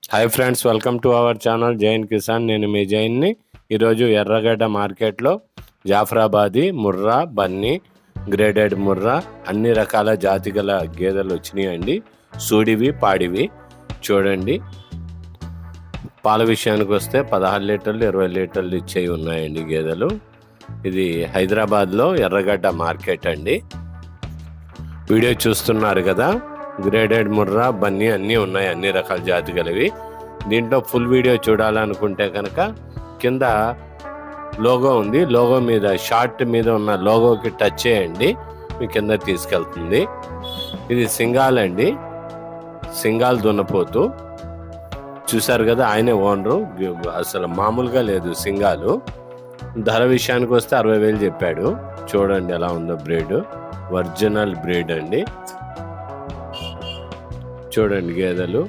Hi friends, welcome to our channel Jain Kisan. నేను మీ జైన్ని. ఈరోజు ఎర్రగడ్డ మార్కెట్లో జాఫ్రాబాదీ, ముర్రా, బన్నీ, గ్రేడెడ్ ముర్రా అన్ని రకాల జాతి గల గేదెలు వచ్చినాయండి. సూడివి, పాడివి. చూడండి, పాల విషయానికి వస్తే 16 లీటర్లు 20 లీటర్లు ఇచ్చేవి ఉన్నాయండి గేదెలు. ఇది హైదరాబాద్లో ఎర్రగడ్డ మార్కెట్ అండి. వీడియో చూస్తున్నారు కదా, గ్రేడెడ్ ముర్రా, బన్నీ అన్నీ ఉన్నాయి, అన్ని రకాల జాతి గలవి. దీంట్లో ఫుల్ వీడియో చూడాలనుకుంటే కనుక కింద లోగో ఉంది, లోగో మీద షార్ట్ మీద ఉన్న లోగోకి టచ్ చేయండి, మీ కింద తీసుకెళ్తుంది. ఇది సింగాల్ అండి, సింగాల్ దున్నపోతు. చూసారు కదా, ఆయనే ఓనరు. అసలు మామూలుగా లేదు సింగాలు. ధర విషయానికి వస్తే 60,000 చెప్పాడు. చూడండి ఎలా ఉందో బ్రీడ్, ఒరిజినల్ బ్రీడ్ అండి. చూడండి గేదెలు